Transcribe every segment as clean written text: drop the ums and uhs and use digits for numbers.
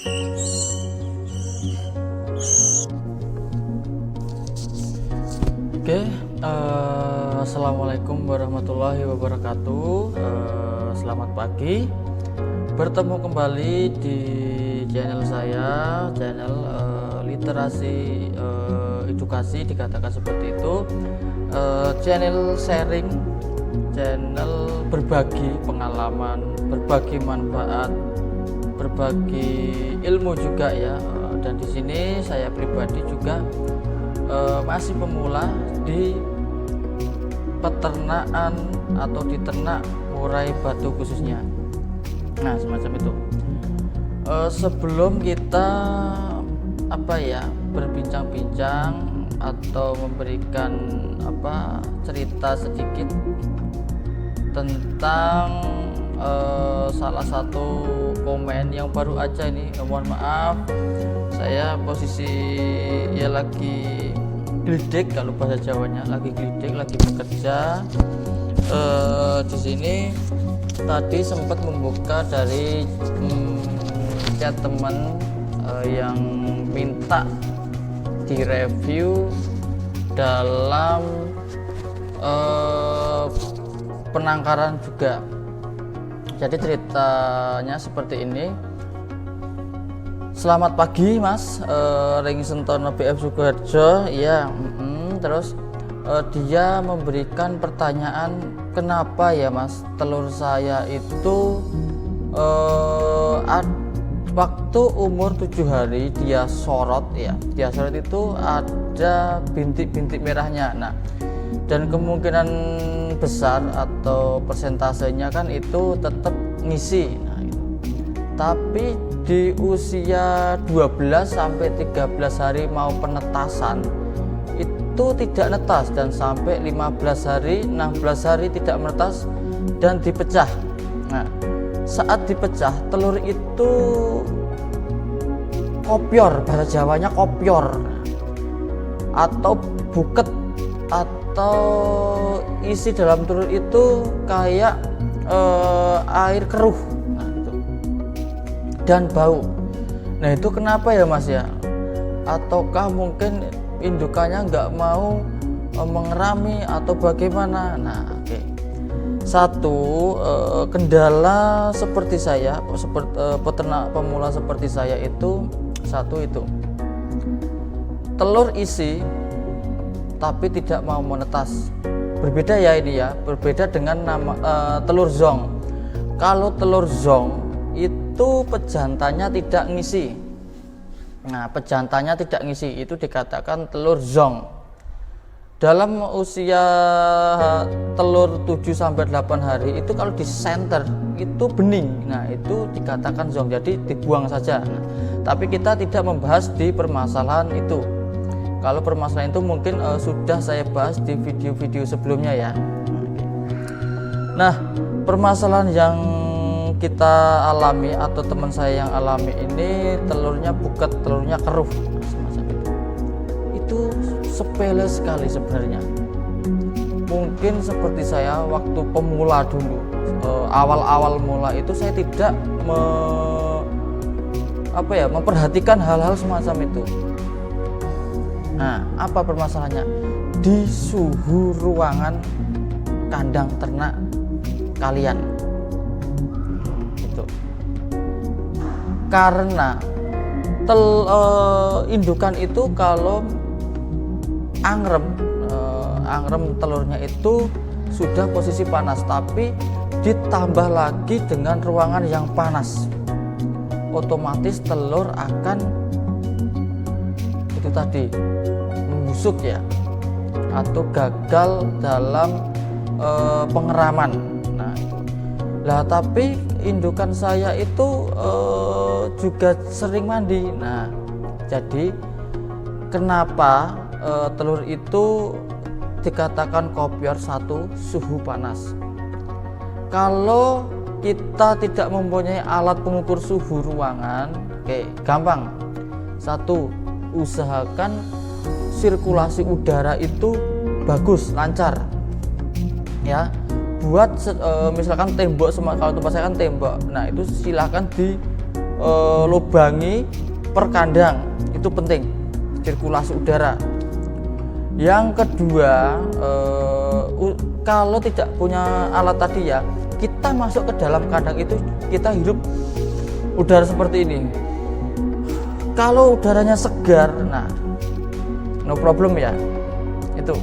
Oke, assalamualaikum warahmatullahi wabarakatuh. Selamat pagi. Bertemu kembali di channel saya, channel literasi edukasi, dikatakan seperti itu. Channel sharing, channel berbagi pengalaman, berbagi manfaat, berbagi ilmu juga ya. Dan di sini saya pribadi juga masih pemula di peternakan atau di ternak murai batu khususnya. Nah, semacam itu. Sebelum kita berbincang-bincang atau memberikan cerita sedikit tentang salah satu komen yang baru aja ini, mohon maaf, saya posisi ya lagi glidik, kalau bahasa Jawanya lagi glidik, lagi bekerja. Di sini tadi sempat membuka dari chat teman yang minta direview dalam penangkaran juga. Jadi ceritanya seperti ini. Selamat pagi Mas, Ring Sentono BF Sukoharjo. Iya, terus dia memberikan pertanyaan, kenapa ya Mas telur saya itu waktu umur 7 hari dia sorot ya, dia sorot itu ada bintik-bintik merahnya. Nah, dan kemungkinan besar atau persentasenya kan itu tetap ngisi. Nah, itu. Tapi di usia 12 sampai 13 hari mau penetasan itu tidak netas, dan sampai 15 hari 16 hari tidak menetas dan dipecah. Nah, saat dipecah telur itu kopior, bahasa Jawanya kopior atau buket, atau isi dalam telur itu kayak air keruh dan bau. Nah, itu kenapa ya Mas ya? Ataukah mungkin indukannya nggak mau mengerami atau bagaimana? Nah, oke. Satu, kendala seperti saya, peternak pemula seperti saya itu, satu itu telur isi tapi tidak mau menetas. Berbeda ya ini ya, berbeda dengan telur zong. Kalau telur zong itu pejantannya tidak ngisi. Nah, pejantannya tidak ngisi itu dikatakan telur zong. Dalam usia telur 7 sampai 8 hari itu kalau di senter itu bening. Nah, itu dikatakan zong. Jadi dibuang saja. Nah, tapi kita tidak membahas di permasalahan itu. Kalau permasalahan itu mungkin sudah saya bahas di video-video sebelumnya ya. Nah, permasalahan yang kita alami atau teman saya yang alami ini, telurnya buket, telurnya keruh, semacam itu. Itu sepele sekali sebenarnya. Mungkin seperti saya waktu pemula dulu, awal-awal mula itu saya tidak memperhatikan hal-hal semacam itu. Nah, apa permasalahannya? Di suhu ruangan kandang ternak kalian. Karena indukan itu kalau angrem telurnya itu sudah posisi panas, tapi ditambah lagi dengan ruangan yang panas, otomatis telur akan itu tadi membusuk ya, atau gagal dalam pengeraman. Nah, tapi indukan saya itu juga sering mandi. Nah, jadi kenapa telur itu dikatakan kopior? Satu, suhu panas. Kalau kita tidak mempunyai alat pengukur suhu ruangan, oke, gampang. Satu, usahakan sirkulasi udara itu bagus, lancar ya. Buat misalkan tembok, kalau tempat saya kan tembok, nah itu silahkan lubangi per kandang, itu penting, sirkulasi udara. Yang kedua, kalau tidak punya alat tadi ya, kita masuk ke dalam kandang itu kita hirup udara seperti ini. Kalau udaranya segar, nah no problem ya, itu.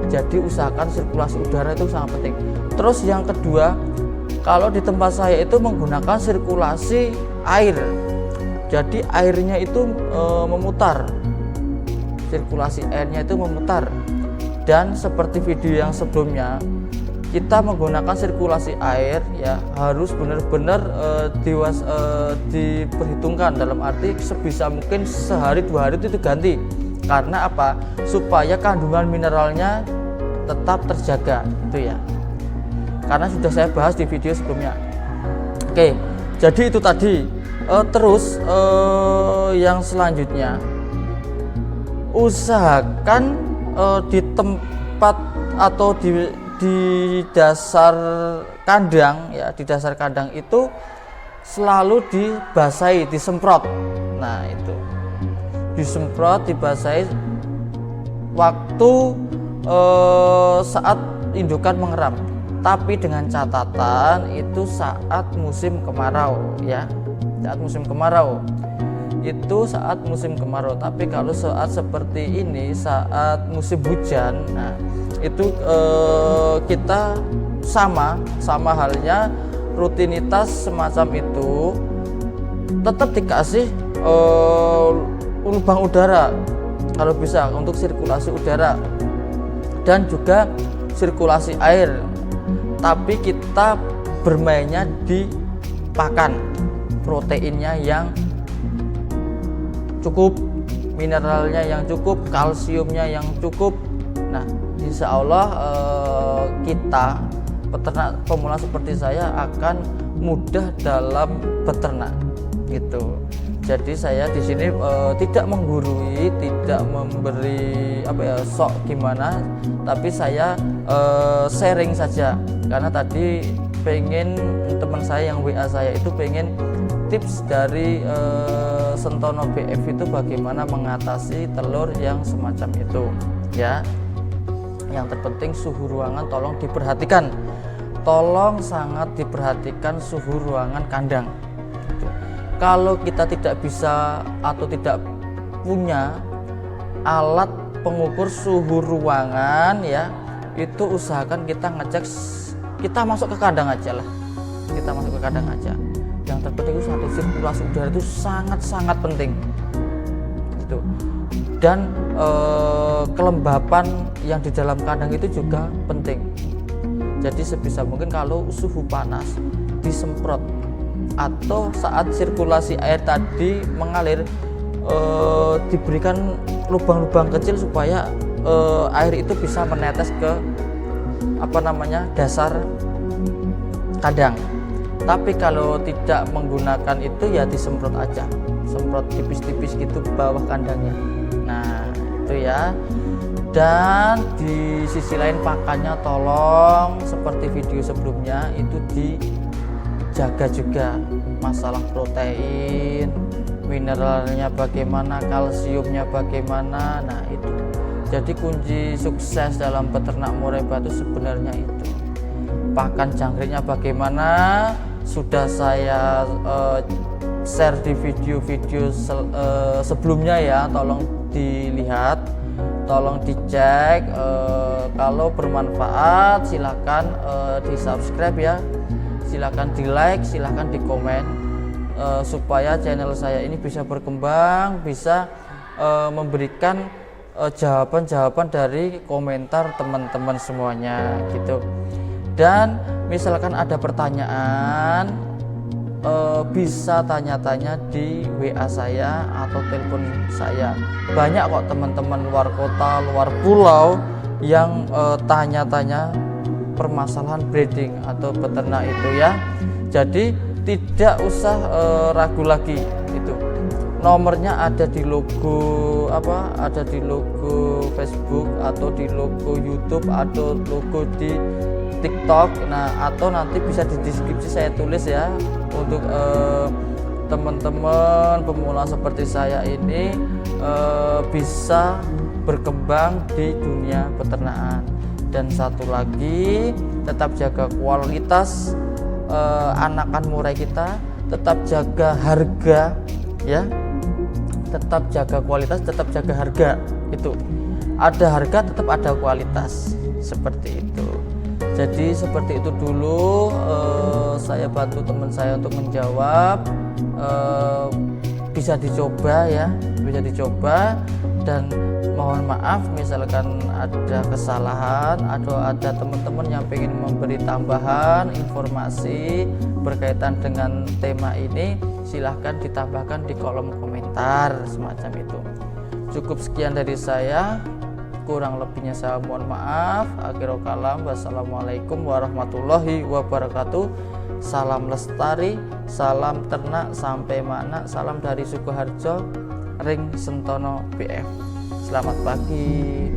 Jadi usahakan sirkulasi udara itu sangat penting. Terus yang kedua, kalau di tempat saya itu menggunakan sirkulasi air. Jadi airnya itu memutar. Sirkulasi airnya itu memutar. Dan seperti video yang sebelumnya, kita menggunakan sirkulasi air ya harus benar-benar diperhitungkan, dalam arti sebisa mungkin sehari 2 hari itu ganti. Karena apa? Supaya kandungan mineralnya tetap terjaga, itu ya. Karena sudah saya bahas di video sebelumnya. Oke, jadi itu tadi. Terus yang selanjutnya, usahakan di tempat atau di dasar kandang ya, di dasar kandang itu selalu dibasahi, disemprot. Nah itu disemprot, dibasahi waktu saat indukan mengeram, tapi dengan catatan itu saat musim kemarau ya, saat musim kemarau. Itu saat musim kemarau. Tapi kalau saat seperti ini, saat musim hujan, nah itu kita sama halnya rutinitas semacam itu tetap dikasih lubang udara kalau bisa untuk sirkulasi udara dan juga sirkulasi air. Tapi kita bermainnya di pakan, proteinnya yang cukup, mineralnya yang cukup, kalsiumnya yang cukup. Nah, insya Allah kita peternak pemula seperti saya akan mudah dalam beternak gitu. Jadi saya di sini tidak menggurui, tidak memberi sok gimana, tapi saya sharing saja. Karena tadi pengen teman saya yang WA saya itu pengen tips dari Sentono BF itu bagaimana mengatasi telur yang semacam itu ya. Yang terpenting suhu ruangan tolong diperhatikan, tolong sangat diperhatikan suhu ruangan kandang. Kalau kita tidak bisa atau tidak punya alat pengukur suhu ruangan ya, itu usahakan kita ngecek, kita masuk ke kandang aja lah, kita masuk ke kandang aja. Yang terpenting itu satu, sirkulasi udara itu sangat-sangat penting gitu. Dan kelembapan yang di dalam kandang itu juga penting. Jadi sebisa mungkin kalau suhu panas disemprot, atau saat sirkulasi air tadi mengalir diberikan lubang-lubang kecil supaya air itu bisa menetes ke dasar kandang. Tapi kalau tidak menggunakan itu ya disemprot aja, semprot tipis-tipis gitu bawah kandangnya. Nah itu ya. Dan di sisi lain pakannya tolong seperti video sebelumnya itu dijaga juga, masalah protein, mineralnya bagaimana, kalsiumnya bagaimana. Nah itu jadi kunci sukses dalam peternak murai batu sebenarnya itu. Pakan jangkriknya bagaimana sudah saya share di video-video sebelumnya ya, tolong dilihat, tolong dicek. Kalau bermanfaat silakan di subscribe ya, silakan di like, silakan di komen, supaya channel saya ini bisa berkembang, bisa memberikan jawaban-jawaban dari komentar teman-teman semuanya gitu. Dan misalkan ada pertanyaan, bisa tanya-tanya di WA saya atau telepon saya. Banyak kok teman-teman luar kota, luar pulau yang tanya-tanya permasalahan breeding atau peternak itu ya. Jadi tidak usah ragu lagi itu. Nomornya ada di logo ada di logo Facebook atau di logo YouTube atau logo di TikTok. Nah atau nanti bisa di deskripsi saya tulis ya untuk teman-teman pemula seperti saya ini bisa berkembang di dunia peternakan. Dan satu lagi, tetap jaga kualitas anakan murai kita, tetap jaga harga ya, tetap jaga kualitas, tetap jaga harga. Itu ada harga tetap ada kualitas, seperti itu. Jadi seperti itu dulu, saya bantu teman saya untuk menjawab. Bisa dicoba ya, bisa dicoba. Dan mohon maaf misalkan ada kesalahan atau ada teman-teman yang ingin memberi tambahan informasi berkaitan dengan tema ini, silahkan ditambahkan di kolom komentar semacam itu. Cukup sekian dari saya, kurang lebihnya saya mohon maaf. Akhirul kalam, wassalamualaikum warahmatullahi wabarakatuh. Salam lestari, salam ternak sampai mana, salam dari Sukoharjo, Ring Sentono BF. Selamat pagi.